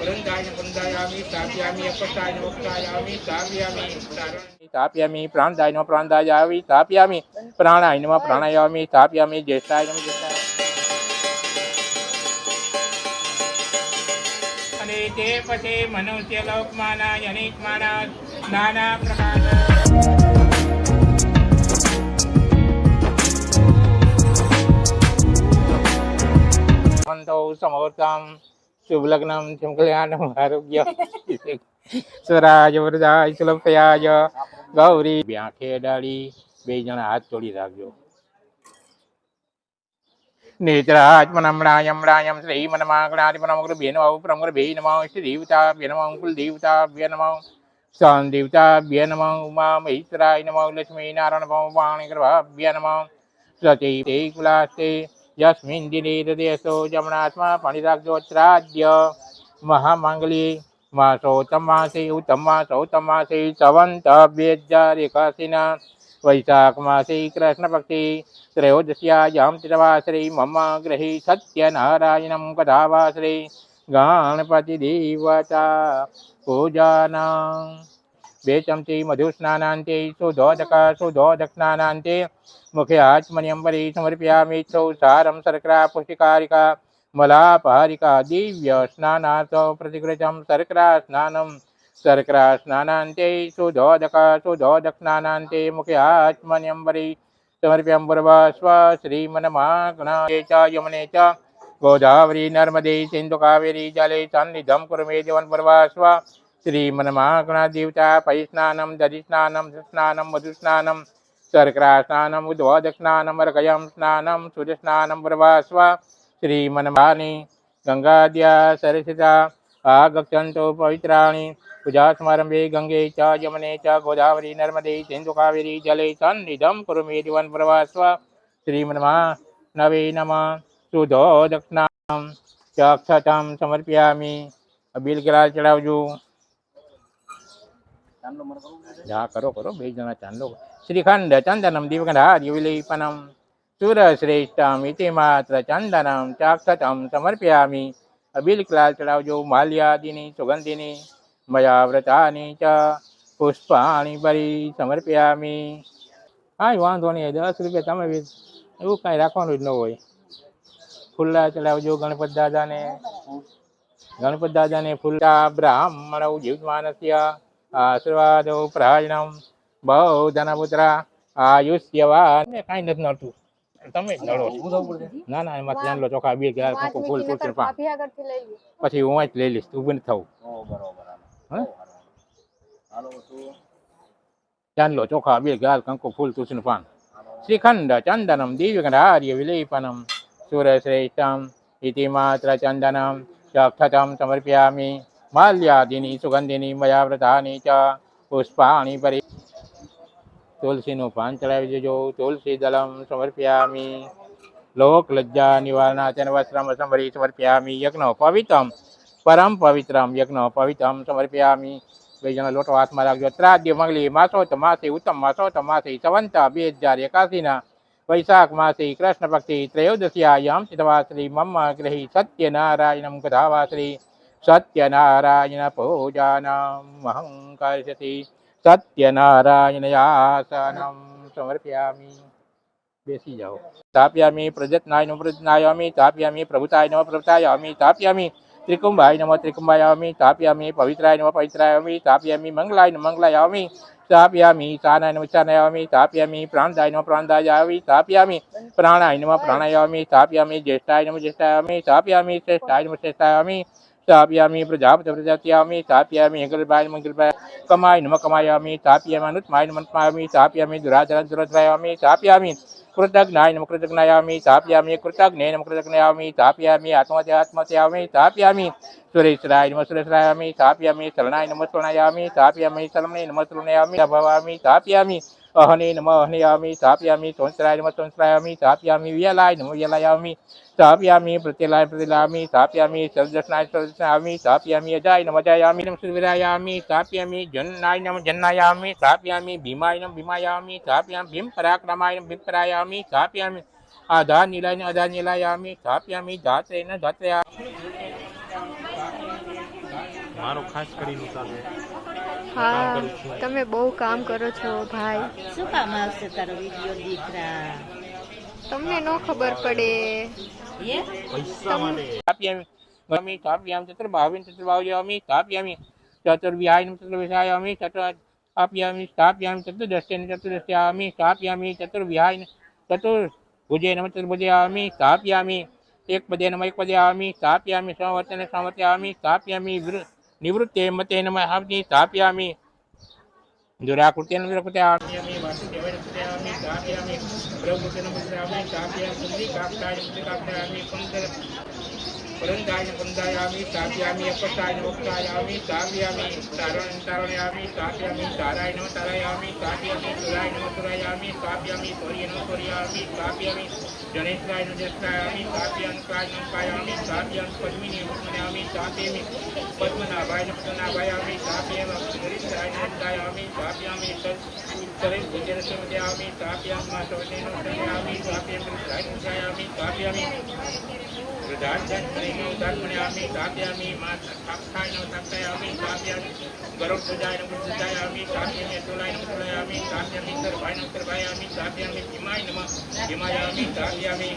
वृंदाय वृंदायामि स्थापयामि अपस्ताय अपस्तायामि स्थापयामि स्थापयामि प्राणाय नमः प्राणायामि स्थापयामि प्राणाय नमः प्राणायामि स्थापयामि ज्येष्ठाय नमः ज्येष्ठाय અને તે પછી મનુષ્ય લોકમાંના અનેક માણસ નાના પ્રકાર સમોર્તમ શુભ લગ્નમ શુભ કલ્યાણમ આરોગ્ય સ્વરાજ વરદાય સુલભયાય ગૌરી આંખે ડાળી બે જણા હાથ જોડી રાખજો. नेत्रात्मनम्रायम्रायं श्रीमन्मागणादिपरमगुरुभ्ये नमः परमगुरुभ्ये नमः श्रीदेवताभ्ये नमः कुलदेवताभ्ये नमः शान्तिदेवताभ्ये नमः उमामहेश्वराय नमः लक्ष्मीनारायणभवाणीगर्भाभ्ये नमः सचैते कुलास्ते यस्मिन् दिने हृदयस्थो जमनात्मा पणिराग्योत्राद्य महामाङ्गल्ये मासोत्तमासे उत्तमासे सवन्तभ्येज्जारेकासिना वैशाख मासे कृष्णपक्षे त्रयोदश्यायां तिरवासरे मम गृहे सत्यनारायणं कथावासरे गणपतिदेवता पूजानां बे चमचे मधुस्नानान्ते सुधोदकस्नानान्ते मुखे आत्मन्यंबरे समर्पयामि सारं शर्करा पुष्टिकारिका मलापहारिका दिव्य स्नानार्थ प्रतिगृहं शर्करा स्नानं शर्करा स्नानान्ते सुधोदक स्नानान्ते मुखे आत्मन्यंबरे समर्प्यं पूर्वस्व श्रीमन्मागणाय च यमुने च गोदावरी नर्मदे सिन्धु कावेरी जले सन्निधं कुरुमे देवन् पूर्वस्व श्रीमन्मागणादेवता पयस्नानं दधिस्नानं स्नानं मधुस्नानं शर्करा स्नानं उद्वोदक स्नानं अर्घ्यं स्नानं सूर्यस्नानं पूर्वस्व श्रीमन्मानि गंगाद्या सरसिता आगच्छन्तु पवित्राणि पूजा समारंभे गंगे च यमुने च गोदावरी नर्मदे सिन्धु कावेरी जले सन्निधं कुरुमे दिवन् पूर्वस्व श्रीमन्मानवे नमः शुद्धोदकस्नानं च अक्षतं समर्पयामि. अबील गुलाल चढ़ावजो. हाँ करो करो बे जना चांदलो. श्रीखंड चंदनम दीपगंधार्य विलेपनम सुरश्रेष्ठम इति मात्र चंदनम च अक्षतं समर्पयामि. अबील गुलाल चढ़ावजो. माल्यादिनी सुगंधिनी मया व्रतानि च पुष्पाणि परि समर्पयामि. हाँ वांधो नहीं 10 રૂપિયા તમે એવું કાંઈ રાખવાનું જ ન હોય. ફૂલા ચડાવજો ગણપત દાદાને ફૂલા બ્રાહ્મણો જીવમાનસ્ય આશીર્વાદો પ્રહાજનમ બહુ ધનપુત્ર આયુષ્યવાન. કાંઈ નથી નડતું તમે જ નડો. ના ના એમાં ચાંદલો ચોખા બે ફૂલ પછી હું જ લઈ લઈશ. ઊભું નથી થવું. ચાંદલો ચોખા બે ગાલ કંકુ ફૂલ તુલસીનું પાન શ્રીખંડ ચંદનમ દિવ્યગંધાર્ય વિલેપનમ સુરશ્રેષ્ઠમ ઇતિ માત્ર ચંદનમ ચ અક્ષतं સમર્પયામિ. માલ્યાદિની સુગંધિની મયા વ્રતાની ચ પુષ્પાણિ પરી. તુલસીનું પાન ચડાવી દેજો. તુલસી દલમ સમર્પયામિ. લોક લજ્જા નિવારણાચન વસ્ત્રમ સંભરી સમર્પયામિ. યજ્ઞ પવિત્રમ પરમ પવિત્રમ યજ્ઞ પવિત્રમ સમર્પયામિ. બે જણા લોટો હાથમાં રાખજો. ત્રાદ્ય મંગલી માસોત માસે ઉત્તમ માસોત માસે સવંત 2081 वैशाख मासे कृष्ण पक्षे त्रयोदश्यायां तिथवासरे मम गृहे सत्यनारायणं कथावासरे सत्यनारायण पूजानामहं करिष्ये. सत्यनारायणयासनं समर्पयामि. बेसी जाओ. स्थापयामि प्रजत्नाय नमः प्रजत्नायामि. स्थापयामि प्रभुताय नमः प्रभुतायामि. स्थापयामि त्रिकुंभाय नमः त्रिकुंभायामि. स्थापयामि पवित्राय नमः पवित्रायामि. स्थापयामि मंगलाय नमः मंगलायामि. स्थापयामि सानाय नमः सानायामि. स्थापयामि प्राणाय नमः प्राणायामि. स्थापयामि प्राणाय नमः प्राणायामि. स्थापयामि ज्येष्ठाय नमः ज्येष्ठायामि. स्थापयामि श्रेष्ठाय नमः श्रेष्ठायामि. स्थापयामि प्रजापति प्रजापयामि. स्थापयामि मंगलभाय मंगलभाय कमाय नमः कमायामि. स्थापयामि अनुत्माय नमः अनुत्मायामि. स्थापयामि दुराधर दुराधरायामि. स्थापयामि कृतज्ञाय नमः कृतज्ञायामि. स्थापयामि कृतज्ञे नमः कृतज्ञायामि. स्थापयामि आत्मत्यात्मत्यामि. स्थापयामि सुरेश्वराय नमः सुरेश्वरायामि. स्थापयामि शरणाय नमः शरणायामि. स्थापयामि शरणे नमः शरणायामि. भवामि स्थापयामि अहने नमः अहनयामि. स्थापयामि संवत्सराय नमः संवत्सरायामि. स्थापयामि व्यलाय नमः व्यलायामि. स्थापयामि प्रतिलाय प्रतिलामि. स्थापयामि सर्वदर्शनाय सर्वदर्शनामि. स्थापयामि अजाय नमः अजायामि नमः सुरवीरायामि. स्थापयामि जन्नाय नमः जन्नायामि. स्थापयामि भीमाय नमः भीमायामि. स्थापयामि भीम पराक्रमाय नमः भीमपरायामि. स्थापयामि आधार नीलाय नमः आधार नीलायामि. स्थापयामि धात्रे नमः धात्रयामि. મારો ખાસ કરીને સાથે હા, તમે બહુ કામ કરો છો ભાઈ. શું કામ આવશે તારો વિડીયો દીકરા? તમને ન ખબર પડે. પૈસા માટે સ્થાપ્યામી સ્થાપ્યામ ચતુર્ભાવીન ચતુર્ભાવ્યામી સ્થાપ્યામી ચતુર્વ્યાયમ ચતુર્વિષાયામી સ્થાપ્યામી સ્થાપ્યામી ચતુર્દશ્યેન ચતુર્દશ્યામી સ્થાપ્યામી ચતુર્વ્યાયન ચતુર્ભુજે નમ ચતુર્ભુજયામી સ્થાપ્યામી એક પદે નમ એક પદયામી સ્થાપ્યામી સંવર્તન સંવર્તયામી સ્થાપ્યામી નિવૃત્તે મતે નમ હાવતી સ્થાપ્યામી दुराकृत्यं दुराकृत्यामि वासुदेवेन कृत्यामि स्थापयामि प्रभुतेन मुद्रामि स्थापयामि पुण्डिकाक्षाय मुद्रिकाक्षायामि पुरन्दाय पुरन्दायामि स्थापयामि अपष्टाय अपष्टायामि स्थापयामि तारयामि स्थापयामि ताराय नमः तारयामि स्थापयामि तुराय नमः तुरायामि स्थापयामि सूर्य नमः सूर्यामि स्थापयामि जनेश्वराय नमः जनेश्वरायामि स्थापयामि काय नमः कायामि स्थापयामि पद्मिनी पद्मनायामि स्थापयामि पद्मनाभाय नमः पद्मनाभायामि स्थापयामि मुरीन्द्राय नमः मुरीन्द्रायामि स्थापयामि तत्सरेण भुजेन समदयामि स्थापयामि मासवतेन समदयामि स्थापयामि रुद्राय नमः स्थापयामि स्थापयामि रुद्राक्षायामि स्थापयामि माक्षाय नमः स्थापयामि स्थापयामि गरुडध्वजाय नमः ध्वजायामि स्थापयामि अतुलाय नमः तुलायामि स्थापयामि सर्वाय नमः सर्वायामि स्थापयामि भीमाय नमः भीमायामि स्थापयामि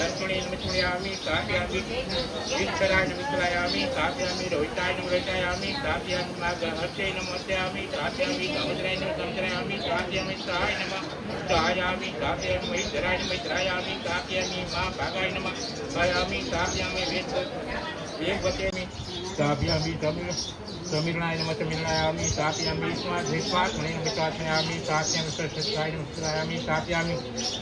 लक्ष्मणे नमः लक्ष्मणायामि स्थापयामि विष्णुराय नमः विष्णुरायामि स्थापयामि रोहिताय नमः रोहितायामि स्थापयामि माघहर्षे नमः हर्षयामि स्थापयामि समुद्राय नमः समुद्रायामि स्थापयामि सहाय नमः सहायामि स्थापयामि महेश्वराय नमः महेश्वरायामि स्थापयामि मा भागाय नमः भायामि स्थापयामि वेदवतेमि स्थापयामि समीरणाय नमः समीरणायामि स्थापयामि विश्वात्मने नमः विश्वात्मयामि स्थापयामि सरस्वत्याय नमः सरस्वत्यायामि स्थापयामि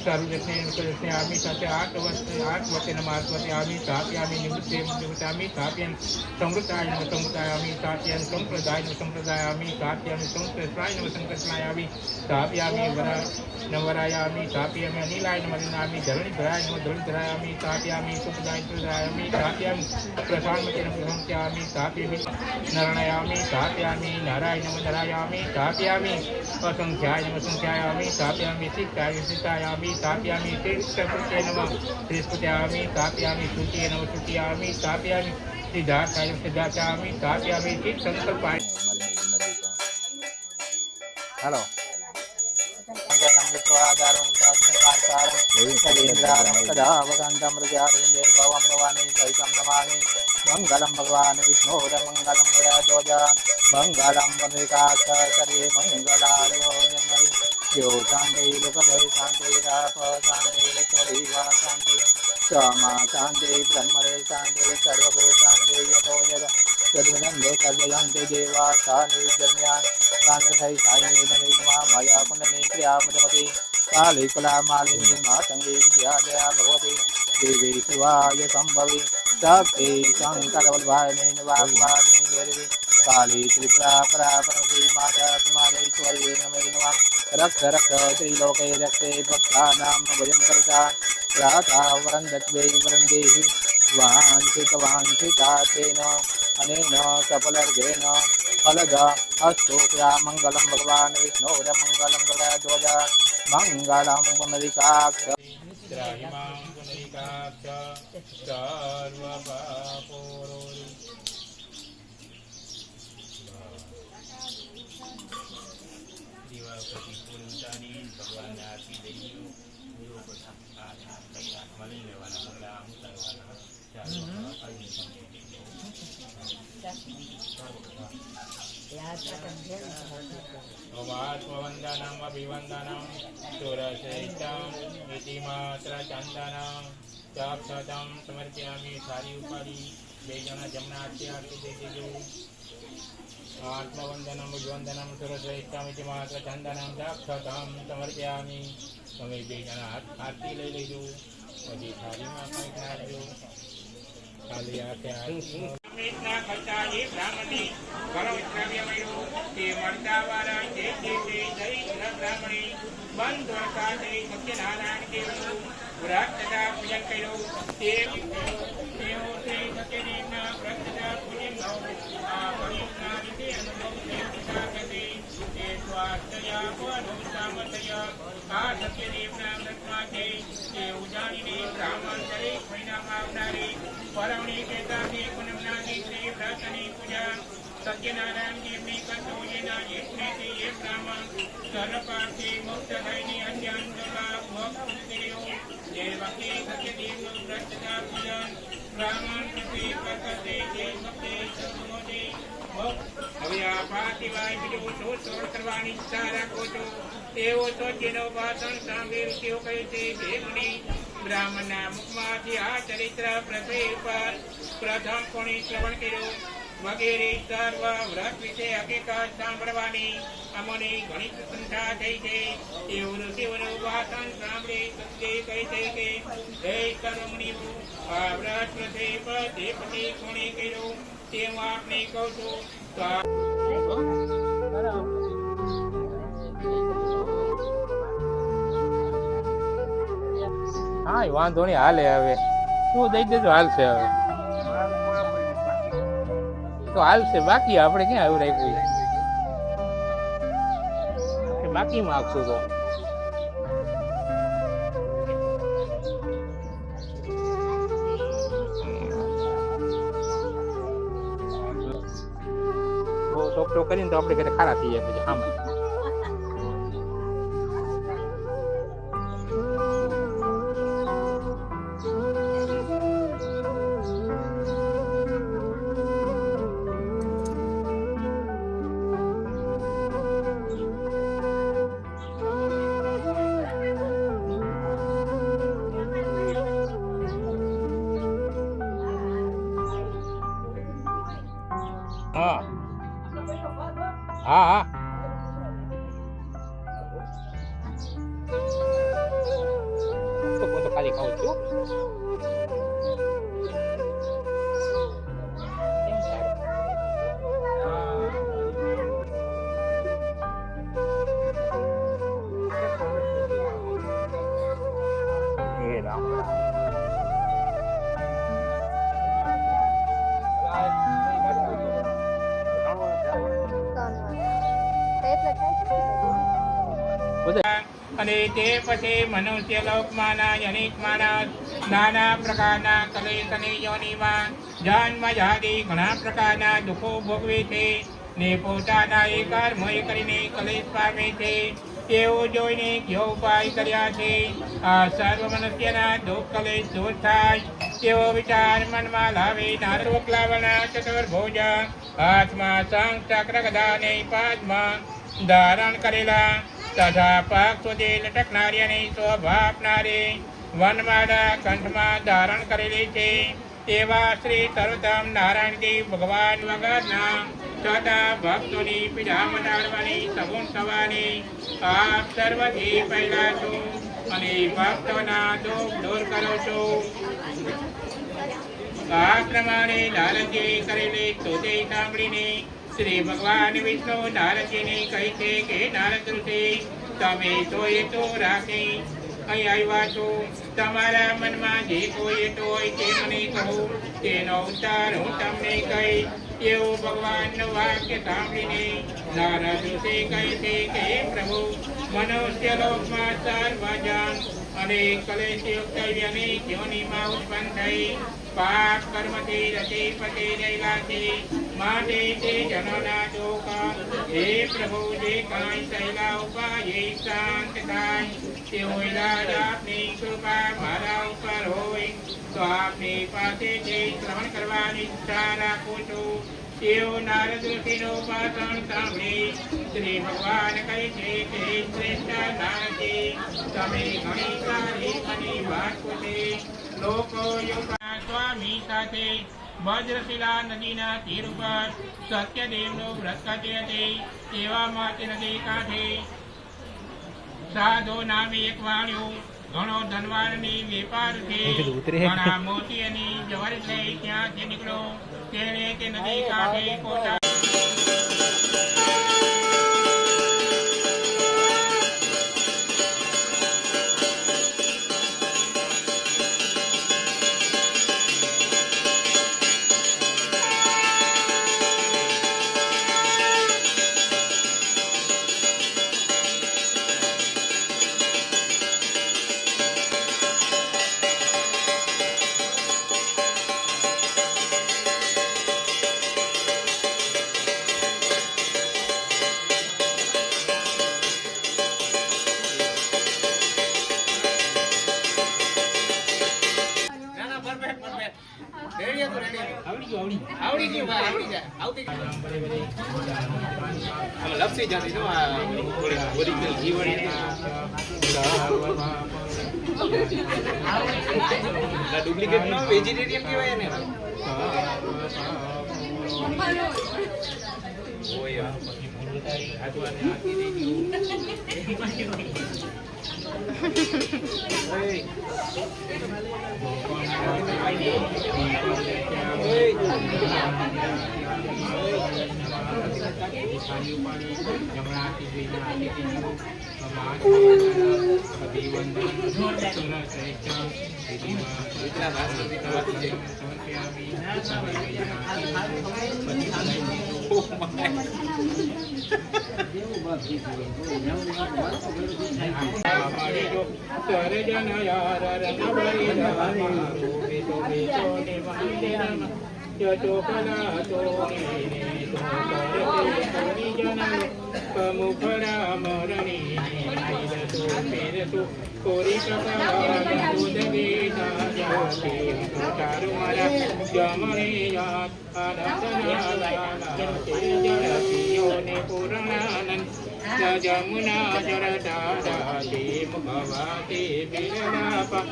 सर्वजने नमः सर्वजनायामि आत्मवते नमः आत्मवत्यामि स्थापयामि निवृत्ते निवृत्तामि स्थापयामि संवृत्ताय नमः संवृत्तायामि स्थापयामि संप्रदाय नमः संप्रदायामि स्थापयामि संकृष्णाय नमः संकृष्णायामि स्थापयामि नवरायामि स्थापयामि अनिलाय नमः अनिलायामि धरणिधराय नमः धरणिधरायामि स्थापयामि सुखदाय सुखदायामि स्थापयामि प्रशान्तमते नमः प्रशान्तयामि स्थापयामि नरणायामि स्थापयामि नाराय नमः नारायामि स्थापयामि असंख्याय नमः संख्यायामि स्थापयामि सिद्धाय सिद्धायामि स्थापयामि श्रीकृष्णे नमः श्रीस्पत्यामि स्थापयामि श्रुतिये नमः श्रुतियामि स्थापयामि सिद्धार्थाय सिद्धार्थयामि स्थापयामि संकल्पाय हेलो मंगलम भगवान विष्णु मंगलम गणध्वज मंगलम वनिकाक्षरे मंगलायो यो शांति लोकभय शांति राप शांति स्वरिवा शांति क्षमा शांति ब्रह्मरे शांति सर्वभूत शांति यतो यद सर्वनंदो सर्वयन्ति देवा शांति जन्या शांति साई नमः माया कुंडली क्रिया मधुमती काली कला मालिनी मातंगी विद्या जया भगवती देवी शिवाय संभवी शक्ति शंकर बलवानी वाग्वाणी देवी काली त्रिपुरा परा परमसी माता कुमारेश्वरी नमः नमः रक्ष रक्ष त्रिलोके रक्षे भक्तानां भजन करता प्राता वरन्दत्वे वरन्देहि वाञ्छिता तेन अनेन सफलर्घेन फलद अस्तु त्वया मङ्गलं भगवान् विष्णोर्मङ्गलं गणध्वज मङ्गलं पुनरिकाक्ष त्राहिमां पुनरिकाक्ष सर्वपापोरोरि दिवापति पुरुषानी भगवान आरती देवी गुरु प्रथम मली लेवाना बंगला उतारवाना चालू अग्नि संकेत ओमात्मवन्दनम् अभिवन्दनं सुरश्रेष्ठम् इति मात्र चन्दनं चाक्षतं समर्पयामि सारी उपाधि बेजन जमनाट्यार्ति देजो आत्मवन्दनम् अभिवन्दनं सुरश्रेष्ठम् इति मात्र चन्दनं चाक्षतं समर्पयामि તમે બે જણા આરતી લઈ લેજો પછી થાળીમાં કંઈક નાખજો ખાલી હાથે બ્રાહ્મણી કરો દ્રવ્યમયો તે મળતાવાળા જે બ્રાહ્મણી બંધ સાથે સત્યનારાયણ દેવનું વ્રત તથા પૂજન કર્યું તેઓ શ્રી સત્યદેવના વ્રત તથા પૂજન આ કળિયુગના રીતે અનુભવ તે સ્વાસ્થ્ય સામર્થ્ય આ સત્યદેવના વ્રતમાંથી તે ઉજાણીને બ્રાહ્મણ દરેક મહિનામાં આવનારી પરમણી કહેતા પૂનમના દિવસે વ્રતની પૂજા સત્યનારાયણ દેવની કંઠોજીના યજ્ઞથી એ બ્રાહ્મણ સર્વપાપથી મુક્ત થઈને અત્યંત મોક્ષ કર્યો. જે ભક્તિ સત્યદેવનું વ્રતતા પૂજન બ્રાહ્મણ પ્રતિ કરતે જે ભક્તિ સત્સંગોથી હવે આ પાપ સિવાય બીજું શું છોડ કરવાની ઈચ્છા રાખો છો તેઓ તો જેનો ભાષણ સાંભળ્યું તેઓ કહે છે હે મુનિ, બ્રાહ્મણના મુખમાંથી આ ચરિત્ર પૃથ્વી પર પ્રથમ કોણે શ્રવણ કર્યું વગેરે સર્વ વ્રત વિશે હકીકત સાંભળવાની અમને ઘણી પ્રશંસા થઈ છે. એવું ઋષિઓનું ભાષણ સાંભળી સત્ય કહે છે કે હે સર્વ મુનિઓ, આ વ્રત પૃથ્વી પર જે પછી કોણે કર્યું તે હું આપને કહું છું. હા વાંધો નહીં, હાલે હવે તું દઈ દેજો, હાલશે હવે તો હાલશે. બાકી આપણે ક્યાં આવ્યું રાખ્યું બાકી માગશું તો ટોક કરીને તો આપણે ઘરે ખારા થઈ જાય પછી આમાં. હા હા હા તો ખાલી ખાઉં છું. અને તે પછી મનુષ્ય લોકમાંના અનેક માણસ નાના પ્રકારના કલેશ અને યોનિમાં જન્મ જાતિ ઘણા પ્રકારના દુઃખો ભોગવે છે ને પોતાના એ કર્મોય કરીને કલેશ પામે છે. તેવું જોઈને કયો ઉપાય કર્યા છે આ સર્વ મનુષ્યના દુઃખ કલેશ દૂર થાય તેવો વિચાર મનમાં લાવી નારદ વકલાવના ચતુર્ભુજ હાથમાં શંખ ચક્ર ગદા ને પાદમાં ધારણ કરેલા તથા પાક સુધી લટકનારી અને શોભા આપનારી વનમાળા કંઠમાં ધારણ કરેલી છે તેવા શ્રી સર્વોત્તમ નારાયણદેવ ભગવાન વગરના છતાં ભક્તોની પીડા મટાડવાની સગુણ થવાની આપ સર્વથી પહેલા છો અને ભક્તોના દુઃખ દૂર કરો છો. આ પ્રમાણે નારદજીએ કરેલી સ્તુતિ સાંભળીને શ્રી ભગવાન વિષ્ણુ નારદજીને કહે છે કે નારદ ઋષિ, તમે તો હેતુ રાખી અહીં આવ્યા છો. તમારા મનમાં જે કોઈ હેતુ હોય તે મને કહો, તેનો ઉત્તર હું તમને કહીશ. એવું ભગવાનનું વાક્ય સાંભળીને નારદ ઋષિ કહે છે કે પ્રભુ, મનુષ્ય લોકમાં સર્વજન અને કલેશયુક્ત અનેક યોનિમાં ઉત્પન્ન થઈ પાપ કર્મથી રચી પચી રહેલા છે. માટે તે જનોના દુઃખ હે પ્રભુ જે કાંઈ સહેલા ઉપાય શાંત થાય તેવો ઈલાજ આપની કૃપા મારા ઉપર હોય તો આપની પાસેથી શ્રવણ કરવાની ઈચ્છા રાખું છું. તેઓ નારદ ઋષિનું ભાષણ સાંભળી શ્રી ભગવાન કહે છે કે શ્રેષ્ઠ નારદજી, તમે ઘણી સારી અને વાત પૂછી. લોકો યોગા સ્વામી સાથે વજ્રશિલા નદીના તીર ઉપર સત્યદેવનું વ્રત કરતી હતી. તેવામાં તે નદી કાંઠે સાધુ નામે એક વાણિયો ઘણો ધનવાનની વેપાર છે. ઘણા મોતીની જવારી લઈ ત્યાંથી નીકળ્યો. તેણે તે નદી કાંઠે પોતા ડુપ્લિકેટ નો વેજીટેરિયન કહેવાય ને જમુના જરદાદાતિ મુખવાતી બિરલાપા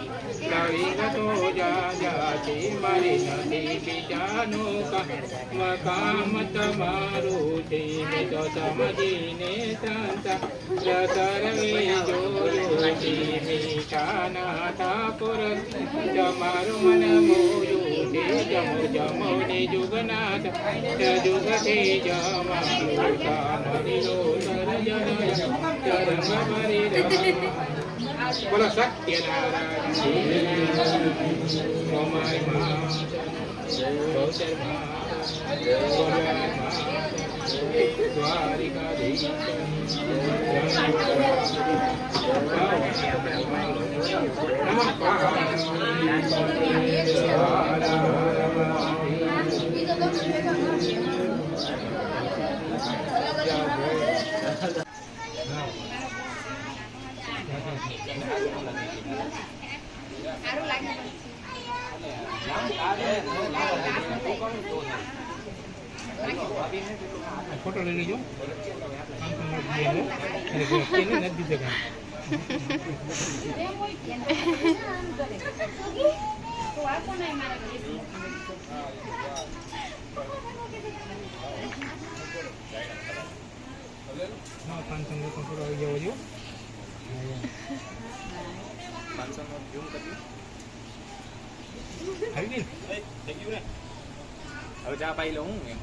પ્રવિગતો જાજાતિ મારી નદી બીજાનુકા મકામ તમારું છે તો સમજીને સંતા સર્વે જોયું છે મીઠાના ઠાકોર તમારું મન મોયું છે જમો જમો ને જુગનાથ જુગતે જમારું કામરીલો બોલો ફોટો લઈ લેજો નથી જગા હવે ચા પાઈ લઉં હું એમ